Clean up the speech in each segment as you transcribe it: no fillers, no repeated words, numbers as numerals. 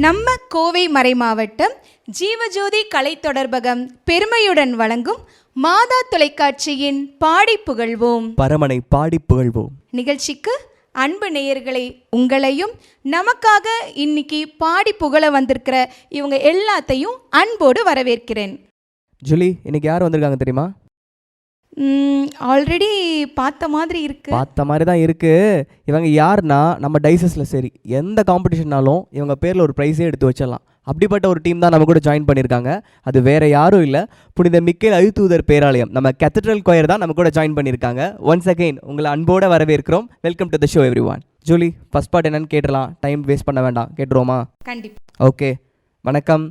நம்ம கோவை மறைமாவட்டம் ஜீவஜோதி கலை தொடர்பகம் பெருமையுடன் வழங்கும் மாதா தொலைக்காட்சியின் பாடி புகழ்வோம் பரமனை பாடி புகழ்வோம் நிகழ்ச்சிக்கு அன்பு நேயர்களை உங்களையும் நமக்காக இன்னைக்கு பாடி புகழ வந்திருக்கிற இவங்க எல்லாத்தையும் அன்போடு வரவேற்கிறேன். ஜூலி, இன்னைக்கு யார் வந்திருக்காங்க தெரியுமா? ஆல்ரெடி பார்த்த மாதிரி தான் இருக்கு. இவங்க யாருன்னா நம்ம டைசஸில் சரி எந்த காம்படிஷன்னாலும் இவங்க பேரில் ஒரு ப்ரைஸே எடுத்து வச்சிடலாம். அப்படிப்பட்ட ஒரு டீம் தான் நம்ம கூட ஜாயின் பண்ணியிருக்காங்க. அது வேற யாரும் இல்லை, புனித மிக்கேல் அழுத்தூதர் பேராலயம் நம்ம கேத்தட்ரல் கொயர் தான் நம்ம கூட ஜாயின் பண்ணியிருக்காங்க. ஒன்ஸ் அகெயின் உங்களை அன்போடு வரவேற்கிறோம். Welcome to the show every one. Julie, first part என்னன்னு கேட்டலாம், டைம் வேஸ்ட் பண்ண வேண்டாம், கேட்டுருவோமா? கண்டிப்பாக. ஓகே, வணக்கம்.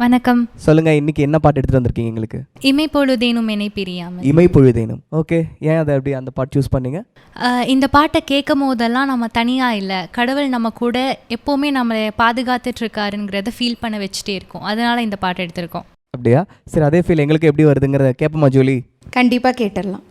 வணக்கம். சொல்லுங்க, இன்னைக்கு என்ன பாட்டு எடுத்துட்டு வந்திருக்கீங்க எங்களுக்கு? இமை பொழுதேனும் என்னை பிரியாமல். இமை பொழுதேனும். ஓகே, ஏன் அதை அப்படி அந்த பாட்டு சூஸ் பண்ணீங்க? இந்த பாட்டை கேட்கும் போதெல்லாம் நம்ம தனியாக இல்லை, கடவுள் நம்ம கூட எப்போவுமே நம்மளை பாதுகாத்துட்ருக்காருங்கிறத ஃபீல் பண்ண வச்சுட்டே இருக்கோம். அதனால் இந்த பாட்டை எடுத்திருக்கோம். அப்படியா? சரி, அதே ஃபீல் எங்களுக்கு எப்படி வருதுங்கிறத கேட்போமா ஜூலி? கண்டிப்பாக கேட்டுடலாம்.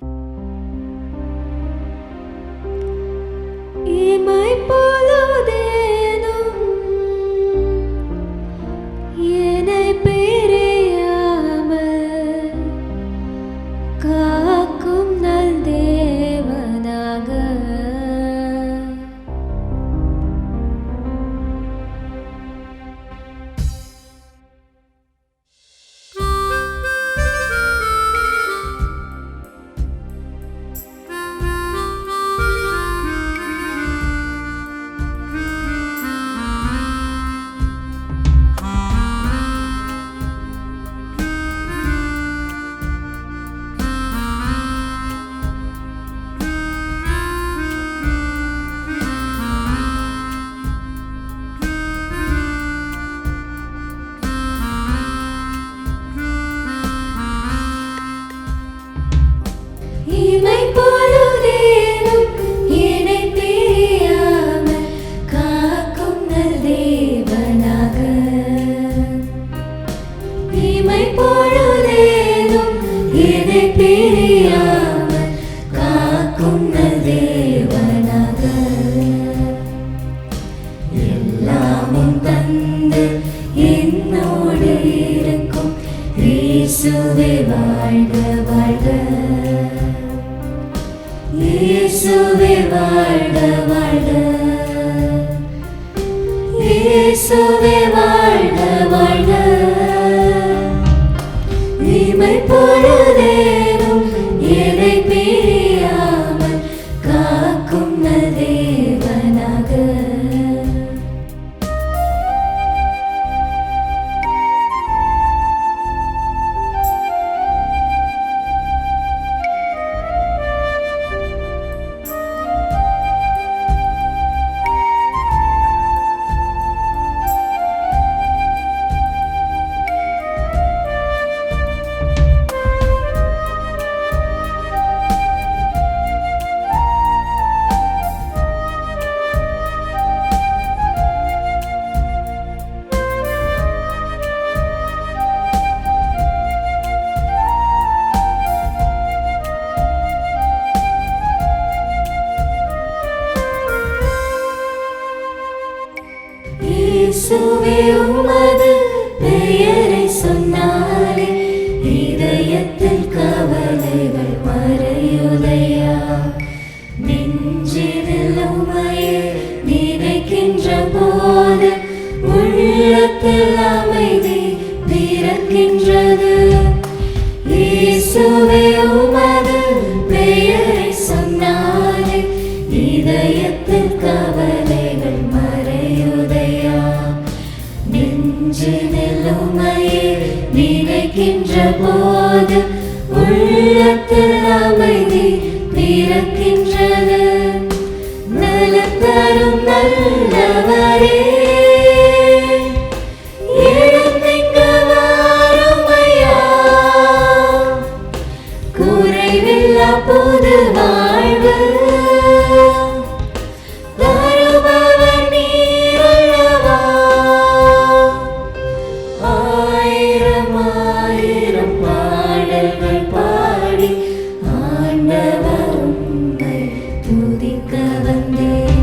துதிக்க வந்தேன்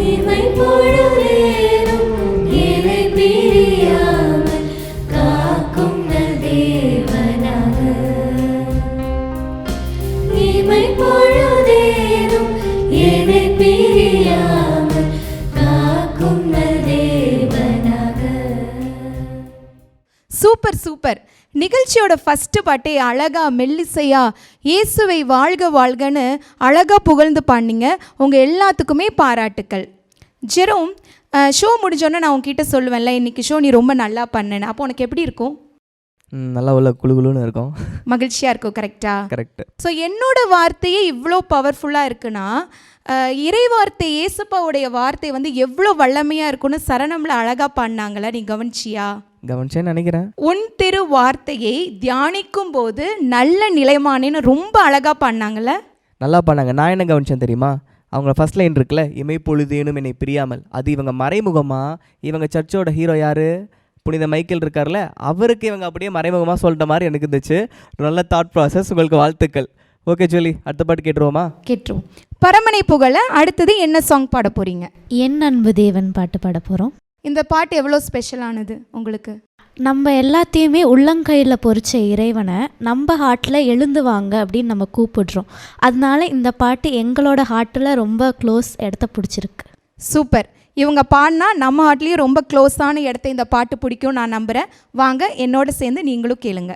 இமை பொழுதேனும் என்னை பிரியாமல் காக்கும் தேவனாக. Super super. நிகழ்ச்சியோட ஃபஸ்ட்டு பாட்டே அழகா மெல்லிசையா இயேசுவை வாழ்க வாழ்கன்னு அழகாக புகழ்ந்து பாடினீங்க. உங்கள் எல்லாத்துக்குமே பாராட்டுக்கள். ஜெரோம், ஷோ முடிஞ்சோன்னே நான் உங்ககிட்ட சொல்லுவேன்ல, இன்றைக்கி ஷோ நீ ரொம்ப நல்லா பண்ணேன்னு. அப்போ உனக்கு எப்படி இருக்கும்? நல்லா உள்ள குழுன்னு இருக்கும், மகிழ்ச்சியாக இருக்கும். கரெக்டாக? கரெக்ட். ஸோ என்னோட வார்த்தையே இவ்வளோ பவர்ஃபுல்லாக இருக்குன்னா, இறை வார்த்தை இயேசுப்பாவுடைய வார்த்தை வந்து எவ்வளோ வல்லமையாக இருக்குன்னு சரணமில் அழகாக பாடினாங்களா, நீ கவனிச்சியா? கவனிச்சேன்னு நினைக்கிறேன். உன் திரு வார்த்தையை தியானிக்கும் போது நல்ல நிலைமானேன்னு ரொம்ப அழகாக பாடினாங்கல்ல. நல்லா பண்ணாங்க. நான் என்ன கவனிச்சேன் தெரியுமா? அவங்க ஃபர்ஸ்ட் லைன் இருக்குல்ல, இமை பொழுதேனும் என்னை பிரியாமல், அது இவங்க மறைமுகமாக, இவங்க சர்ச்சோட ஹீரோ யார், புனித மைக்கேல் இருக்கார்ல, அவருக்கு இவங்க அப்படியே மறைமுகமாக சொல்கிற மாதிரி எனக்கு இருந்துச்சு. நல்ல தாட் ப்ராசஸ், உங்களுக்கு வாழ்த்துக்கள். ஓகே ஜோலி, அடுத்த பாட்டு கேட்டுருவோமா? கேட்டுருவோம். பரமனை புகழ அடுத்தது என்ன சாங் பாட போகிறீங்க? என் அன்பு தேவன் பாட்டு பாட போகிறோம். இந்த பாட்டு எவ்வளோ ஸ்பெஷலானது உங்களுக்கு? நம்ம எல்லாத்தையுமே உள்ளங்கையில் பொறிச்ச இறைவனை நம்ம ஹார்ட்டில் எழுந்து வாங்க அப்படின்னு நம்ம கூப்பிடுறோம். அதனால இந்த பாட்டு எங்களோட ஹார்ட்டில் ரொம்ப க்ளோஸ் இடத்த பிடிச்சிருக்கு. சூப்பர். இவங்க பாடினா நம்ம ஹார்ட்லேயும் ரொம்ப க்ளோஸான இடத்த இந்த பாட்டு பிடிக்கும் நான் நம்புகிறேன். வாங்க என்னோட சேர்ந்து நீங்களும் கேளுங்க.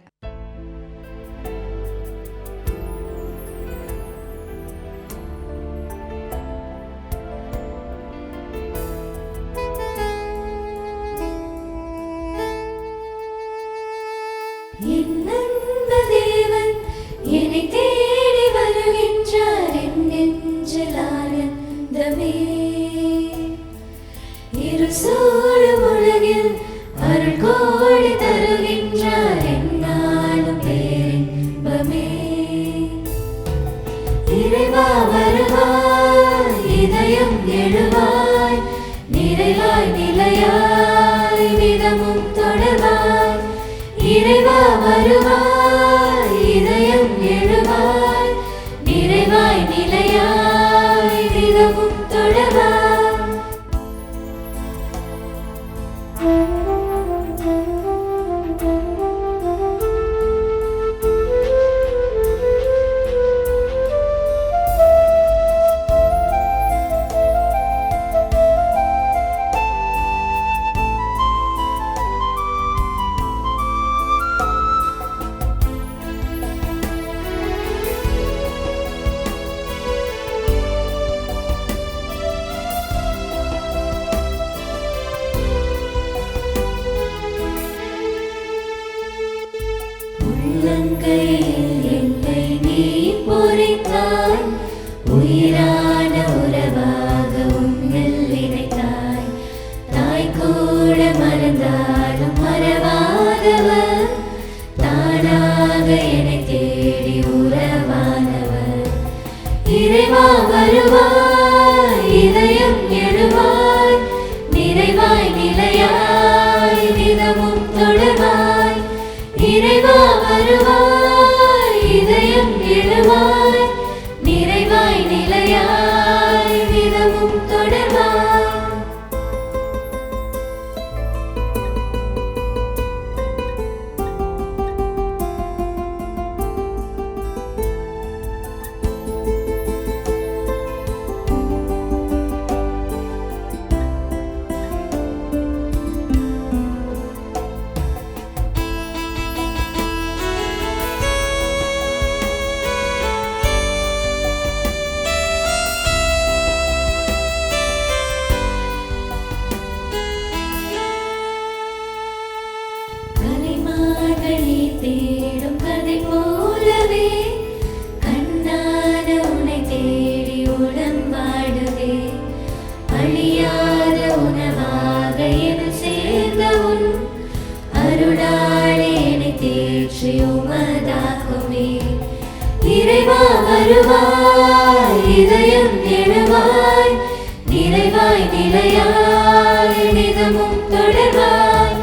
என் அன்பு தேவன் என்னை தேடி வருகின்றார், என் நெஞ்சில் ஆனந்தமே. இருள் சூழும் உலகில் அருள் கோடி தருகின்றார், என்னாலும் பேரின்பமே. இறைவா வருவாய், இதயம் எழுவாய், நிறைவாய் நிலையாய் நிதமும் தொடர்வாய். இறைவா வருவாய், இதயம் எழுவாய், நிறைவாய் நிலையாய் நிதமும் தொடர்வாய். உள்ளங்கையில் என்னை நீ பொறித்தாய், உயிரான உறவாக உன்னில் இணைத்தாய். தாய் கூட மறந்தாலும் மறவாதவர், தானாக என்னை தேடி உறவானவர். இறைவா வருவாய், இதயம் எழுவாய், நிறைவாய் நிலையாய் நிதமும் தொடர்வாய். இறைவா வருவாய், இதயம் எழுவாய், நிறைவாய் நிலையாய் நிதமும் தொடர்வாய். கலைமான்களை தேடும் கதை போலவே, கண்ணான உன்னை தேடி உளம் வாடுவே. அழியாத உணவாக என சேர்ந்த உன் அருளாளே என்னை தேற்றி உமதாக்குமே. இறைவா வருவாய், இதயம் எழுவாய், நிறைவாய் நிலையாய் நிதமும் தொடர்வாய்.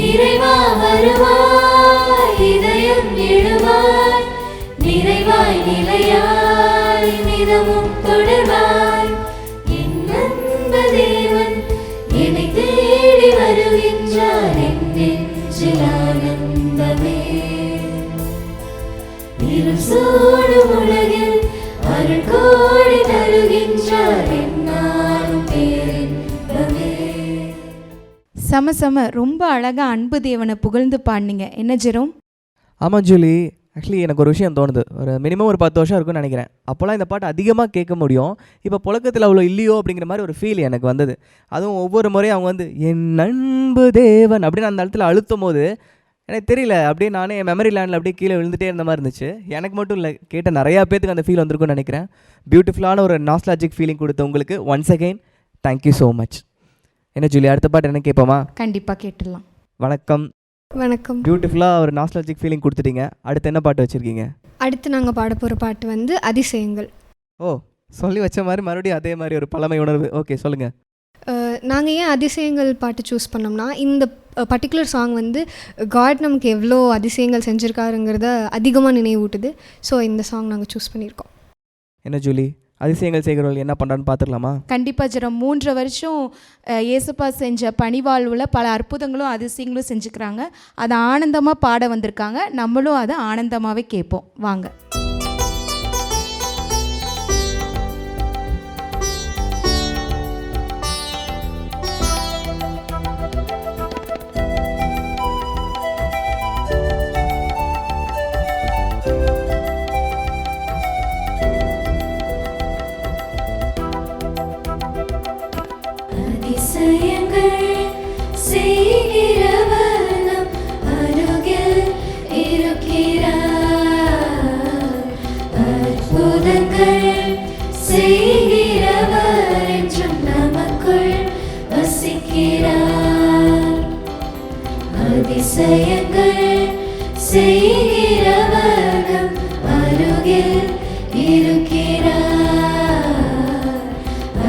இறைவா வருவாய், இதயம் எழுவாய், நிறைவாய் நிலையாய் நிதமும் தொடர்வாய். என் அன்பு தேவன் என்னை தேடி வருகின்றார், என் நெஞ்சில் ஆனந்தமே. இருள் சூழும் உலகில் அருள் கோடி தருகின்றார் என்னாலும் பேரின்பமே. சம ரொம்ப அழகாக அன்பு தேவனை புகழ்ந்து பாடினீங்க. என்ன ஜெரோம்? ஆமாம் ஜூலி, ஆக்சுவலி எனக்கு ஒரு விஷயம் தோணுது. ஒரு மினிமம் ஒரு 10 வருஷம் இருக்குன்னு நினைக்கிறேன். அப்போல்லாம் இந்த பாட்டு அதிகமாக கேட்க முடியும். இப்போ புழக்கத்தில் அவ்வளோ இல்லையோ அப்படிங்கிற மாதிரி ஒரு ஃபீல் எனக்கு வந்தது. அதுவும் ஒவ்வொரு முறையும் அவங்க வந்து என் அன்பு தேவன் அப்படின்னு அந்த இடத்துல அழுத்தும் போது எனக்கு தெரியல, அப்படியே நானே என் மெமரி லேண்டில் அப்படியே கீழே விழுந்துட்டே இருந்த மாதிரி இருந்துச்சு. எனக்கு மட்டும் இல்லை, கேட்ட நிறையா பேத்துக்கு அந்த ஃபீல் வந்திருக்குன்னு நினைக்கிறேன். பியூட்டிஃபுல்லான ஒரு நாஸ்டாலஜிக் ஃபீலிங் கொடுத்த உங்களுக்கு once again thank you so much. என்ன ஜூலி, அடுத்த பாட்டு என்ன கேட்போமா? கண்டிப்பாக கேட்டுடலாம். வணக்கம். வணக்கம். பியூட்டிஃபுல்லாக ஒரு நாஸ்டாலஜிக் ஃபீலிங் கொடுத்துட்டீங்க. அடுத்து என்ன பாட்டு வச்சுருக்கீங்க? அடுத்து நாங்கள் பாட போகிற பாட்டு வந்து அதிசயங்கள். ஓ, சொல்லி வச்ச மாதிரி மறுபடியும் அதே மாதிரி ஒரு பழமை உணர்வு. ஓகே, சொல்லுங்கள். நாங்கள் ஏன் அதிசயங்கள் பாட்டு சூஸ் பண்ணோம்னா, இந்த பர்டிகுலர் சாங் வந்து காட் நமக்கு எவ்வளோ அதிசயங்கள் செஞ்சுருக்காருங்கிறத அதிகமாக நினைவூட்டுது. ஸோ இந்த சாங் நாங்கள் சூஸ் பண்ணியிருக்கோம். என்ன ஜூலி, அதிசயங்கள் செய்கிறவர்கள் என்ன பண்ணுறான்னு பார்த்துக்கலாமா? கண்டிப்பாக ஜெரம். 3 வருஷம் இயேசுப்பா செஞ்ச பணிவாழ்வில் பல அற்புதங்களும் அதிசயங்களும் செஞ்சுக்கிறாங்க. அதை ஆனந்தமாக பாட வந்திருக்காங்க. நம்மளும் அதை ஆனந்தமாகவே கேட்போம். வாங்க. அதிசயங்கள் செய்கிறவர் நம் அருகில் இருக்கிறார். அற்புதங்கள் செய்கிறவர் என்றும் நமக்குள் வசிக்கிறார். அதிசயங்கள் செய்கிறவர் நம் அருகில் இருக்கிறார்.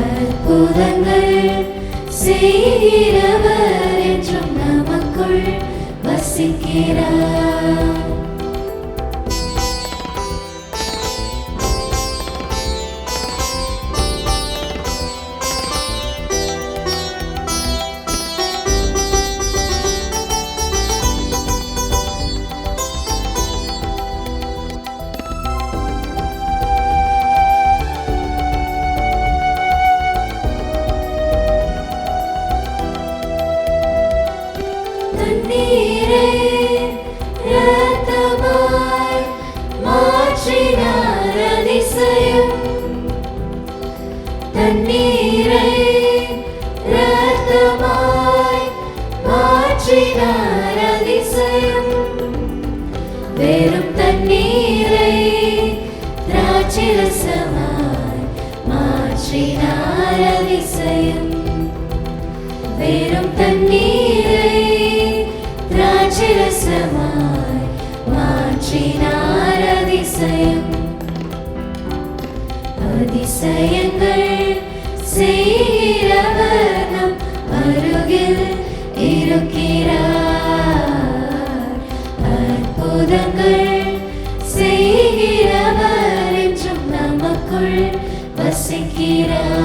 அற்புதங்கள் செய்கிறவர் என்றும் நமக்குள் வசிக்கிறார். தண்ணீரை இரத்தமாய் மாற்றினார் அதிசயம். தண்ணீரை இரத்தமாய் மாற்றினார் அதிசயம். வெறும் தண்ணீரை திராட்சரசமாய் மாற்றினார் அதிசயம். வெறும் தண்ணீரை திராட்சரசமாய் மாற்றினார் அதிசயம். அதிசயங்கள் செய்கிறவர் நம் அருகில் இருக்கிறார். அற்புதங்கள் செய்கிறவர் என்றும் நமக்குள் வசிக்கிறார்.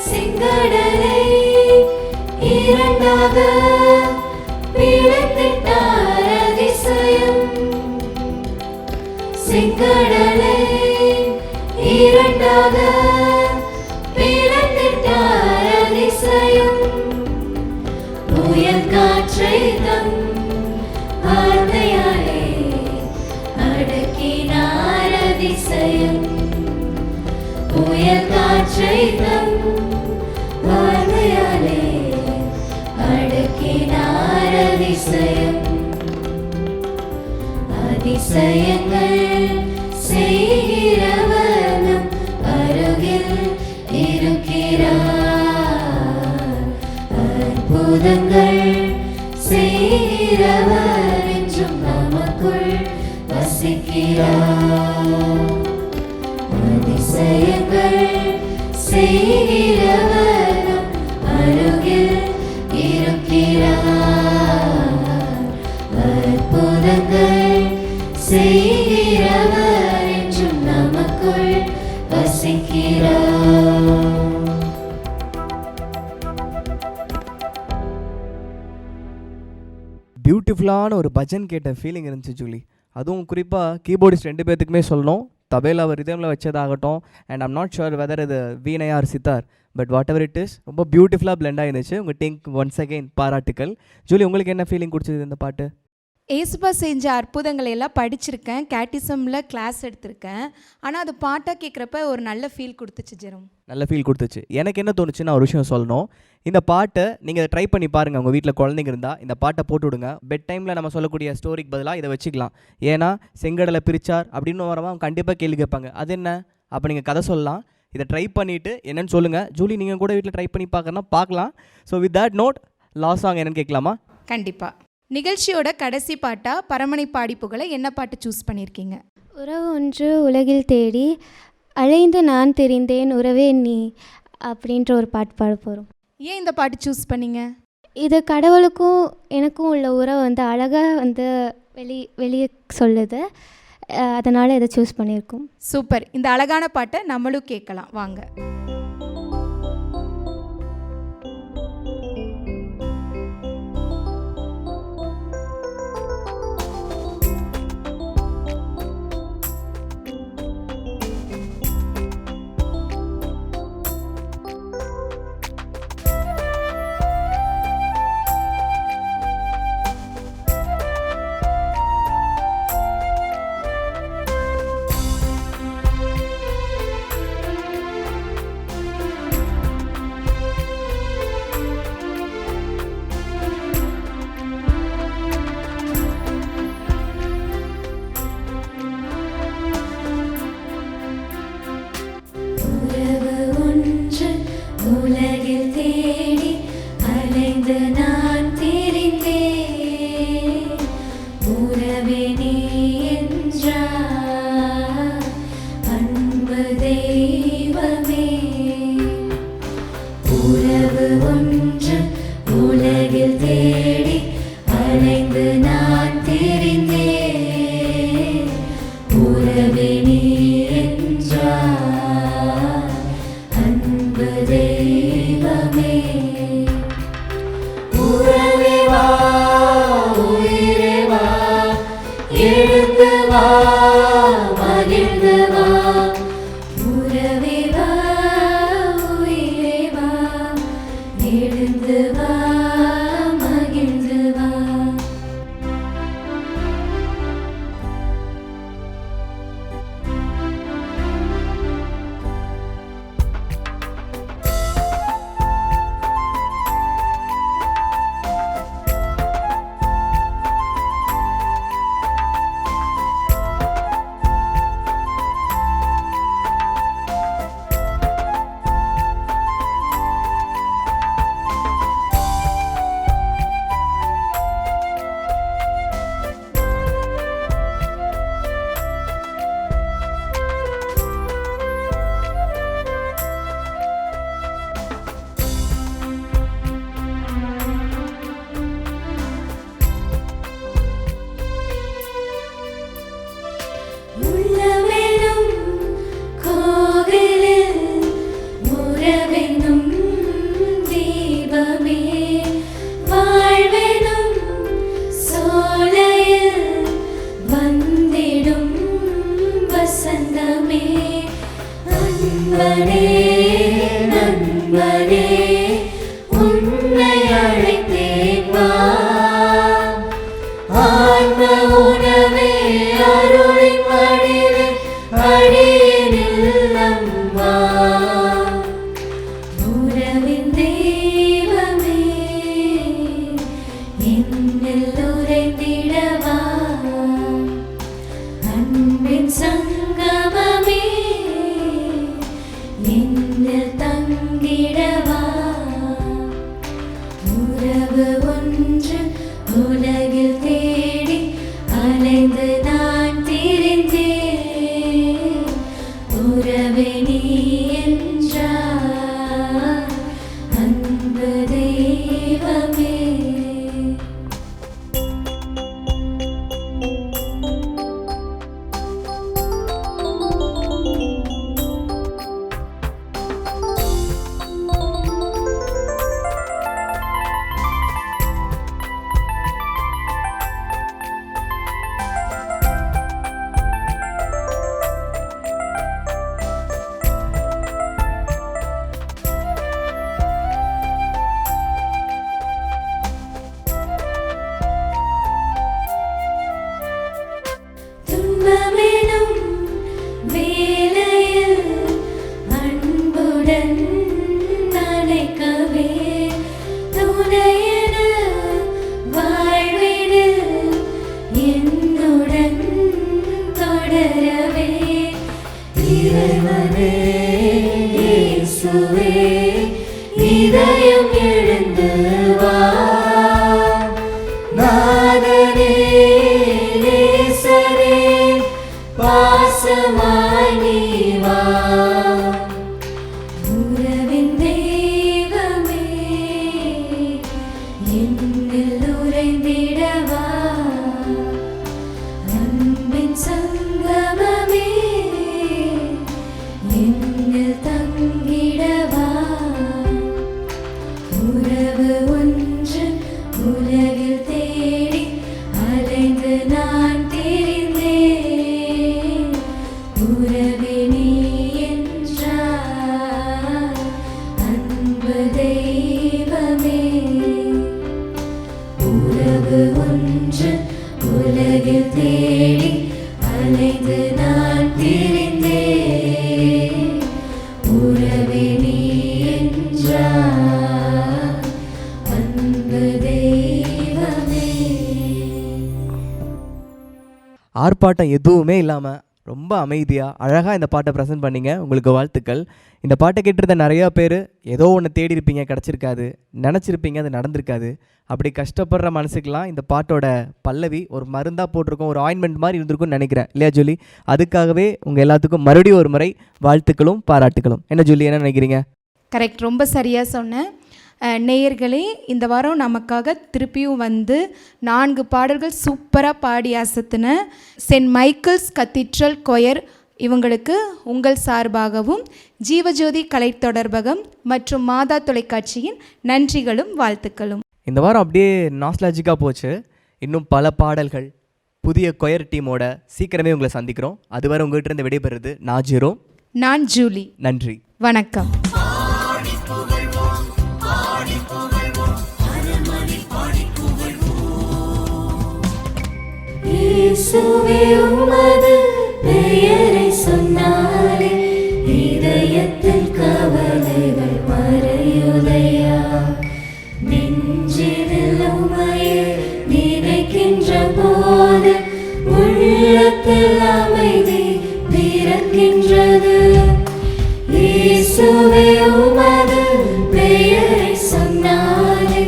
செங்கடலை இரண்டாக பிளந்திட்டார் அதிசயம். செங்கடலை இரண்டாக பிளந்திட்டார் அதிசயம். புயல் காற்றை தம் வார்த்தையாலே அடக்கினார் அதிசயம். புயல் காற்றை தம் வார்த்தையாலே அடக்கினார் அதிசயம். அதிசயங்கள் செய்கிறவர் நம் அருகில் இருக்கிறார். அற்புதங்கள் செய்கிறவர் என்றும் நமக்குள் வசிக்கிறார். அதிசயங்கள் அதிசயங்கள் செய்கிறவர் நம் அருகில் இருக்கிறார். அற்புதங்கள் செய்கிறவர் என்றும் நமக்குள் வசிக்கிறார். பியூட்டிஃபுல்லான ஒரு பஜன் கேட்ட ஃபீலிங் இருந்துச்சு ஜூலி. அதுவும் குறிப்பாக கீபோர்டிஸ்ட் 2 பேர்த்துக்குமே சொல்லணும், தபேலாவை ரிதமில் வச்சதாகட்டும், and I'm not sure whether இது veena or sitar, but whatever it is ரொம்ப பியூட்டிஃபுல்லாக பிளெண்ட் ஆகிருந்துச்சு. உங்கள் டீம் ஒன்ஸ் அகெயின் பாராட்டுக்கள். ஜூலி, உங்களுக்கு என்ன ஃபீலிங் கொடுத்தது இந்த பாட்டு? ஏசுப்பா செஞ்ச அற்புதங்களை எல்லாம் படிச்சிருக்கேன், கேட்டிசமில் கிளாஸ் எடுத்திருக்கேன். ஆனால் அது பாட்டாக கேட்குறப்ப ஒரு நல்ல ஃபீல் கொடுத்துச்சு ஜெரோம். நல்ல ஃபீல் கொடுத்துச்சு. எனக்கு என்ன தோணுச்சுன்னா ஒரு விஷயம் சொல்லணும். இந்த பாட்டை நீங்கள் இதை ட்ரை பண்ணி பாருங்கள். உங்கள் வீட்டில் குழந்தைங்க இருந்தால் இந்த பாட்டை போட்டு விடுங்க. பெட் டைமில் நம்ம சொல்லக்கூடிய ஸ்டோரிக்கு பதிலாக இதை வச்சுக்கலாம். ஏன்னா செங்கடலை பிரிச்சார் அப்படின்னு வரவா அவங்க கண்டிப்பாக கேள்வி கேட்பாங்க, அது என்ன? அப்போ நீங்கள் கதை சொல்லலாம். இதை ட்ரை பண்ணிவிட்டு என்னென்னு சொல்லுங்கள். ஜூலி, நீங்கள் கூட வீட்டில் ட்ரை பண்ணி பார்க்கறனா பார்க்கலாம். So with that note, last song என்னென்னு கேட்கலாமா? கண்டிப்பாக. நிகழ்ச்சியோட கடைசி பாட்டாக பரமனை பாடி புகழ என்ன பாட்டு சூஸ் பண்ணியிருக்கீங்க? உறவு ஒன்று உலகில் தேடி அலைந்து நான் தெரிந்தேன் உறவே நீ அப்படின்ற ஒரு பாட்டு பாட போகிறோம். ஏன் இந்த பாட்டு சூஸ் பண்ணீங்க? இது கடவுளுக்கும் எனக்கும் உள்ள உறவு வந்து அழகாக வந்து வெளியே சொல்லுது, அதனால் இதை சூஸ் பண்ணியிருக்கோம். சூப்பர். இந்த அழகான பாட்டை நம்மளும் கேட்கலாம் வாங்க. உலகில் தேடி அலைந்து நான் தெரிந்தேன் உறவே நீ என்றார் அன்பு தெய்வமே. உறவு ஒன்று உலகில் தேடி அலைந்து நான் தெரிந்தேன் உறவே நீ என்றார் அன்பு தெய்வமே. உறவே வா உயிரே வா எழுந்து வா மகிழ்ந்து வா. உறவே வா உயிரே வா எழுந்து வா மகிழ்ந்து வா. உள்ளமெனும் கோவிலில் உறவெனும் தீபமே வாழ்வெனும் சோலையில் வந்திடும் வசந்தமே. அன்பனே நண்பனே உன்னை அழைத்தேன் வா ஆன்ம உணவே அருளின் வடிவே அடியேனில் அம்மா. உறவின் தெய்வமே என்னில் உறைந்திடவா அன்பின் சங்கமமே என்னில் தங்கிடவா. உறவே நீ என்றார் அன்பு தெய்வமே. துன்பமெனும் வேளையில் அன்புடன் அணைக்கவே துணையென வாழ்வினில் என்னுடன் தொடரவே இறைவனே இயேசுவே இதயம் எழுந்து வா நாதனே நேசரே பாசமாய் நீ வா உறவின் தெய்வமே என்னில் உறைந்திடவா அன்பின் சங்கமமே என்னில் தங்கிடவா உறவு ஒன்று உலகில் தேடி அலைந்து நான் திரிந்தேன் உறவே நீ என்றார் அன்பு தெய்வமே உறவு ஒன்று உலகில் தேடி அலைந்து நான் திரிந்தேன் உறவே நீ என்றார் அன்பு தெய்வமே. ஆர்ப்பாட்டம் எதுவுமே இல்லாமல் ரொம்ப அமைதியாக அழகாக இந்த பாட்டை ப்ரெசென்ட் பண்ணீங்க. உங்களுக்கு வாழ்த்துக்கள். இந்த பாட்டை கேட்டிருந்த நிறையா பேர் ஏதோ ஒன்று தேடி இருப்பீங்க, கிடச்சிருக்காது, நினச்சிருப்பீங்க, அது நடந்திருக்காது. அப்படி கஷ்டப்படுற மனசுக்கெலாம் இந்த பாட்டோட பல்லவி ஒரு மருந்தாக போட்டிருக்கோம், ஒரு ஆயின்மெண்ட் மாதிரி இருந்திருக்கும்னு நினைக்கிறேன் இல்லையா ஜூலி? அதுக்காகவே உங்கள் எல்லாத்துக்கும் மறுபடியும் ஒரு முறை வாழ்த்துக்களும் பாராட்டுகளும். என்ன ஜூலி, என்ன நினைக்கிறீங்க? கரெக்ட், ரொம்ப சரியாக சொன்னேன். நேயர்களே, இந்த வாரம் நமக்காக திருப்பியும் வந்து 4 பாடல்கள் சூப்பராக பாடி அசத்தின சென்ட் மைக்கேல்ஸ் கத்தீட்ரல் கொயர் இவங்களுக்கு உங்கள் சார்பாகவும் ஜீவஜோதி கலை தொடர்பகம் மற்றும் மாதா தொலைக்காட்சியின் நன்றிகளும் வாழ்த்துக்களும். இந்த வாரம் அப்படியே நாஸ்டாலஜிக்காக போச்சு. இன்னும் பல பாடல்கள் புதிய கொயர் டீமோட சீக்கிரமே உங்களை சந்திக்கிறோம். அதுவரை உங்கள்கிட்ட இருந்து விடைபெறுது நான் ஜீரோ, நான் ஜூலி. நன்றி, வணக்கம். இயேசுவே உமது பெயரை சொன்னாலே இதயத்தில் கவலைகள் மறையுதையா. நெஞ்சினில் உமையை நினைக்கின்ற போது உள்ளத்தில் அமைதி பிறக்கின்றது. இயேசுவே உமது பெயரை சொன்னாலே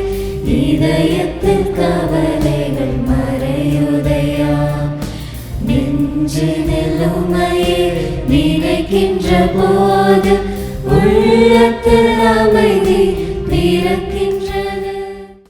இதயத்தில் கவலைகள் மறையுதையா. நெஞ்சினில் உமையை நினைக்கின்ற போது உள்ளத்தில் அமைதி பிறக்கின்ற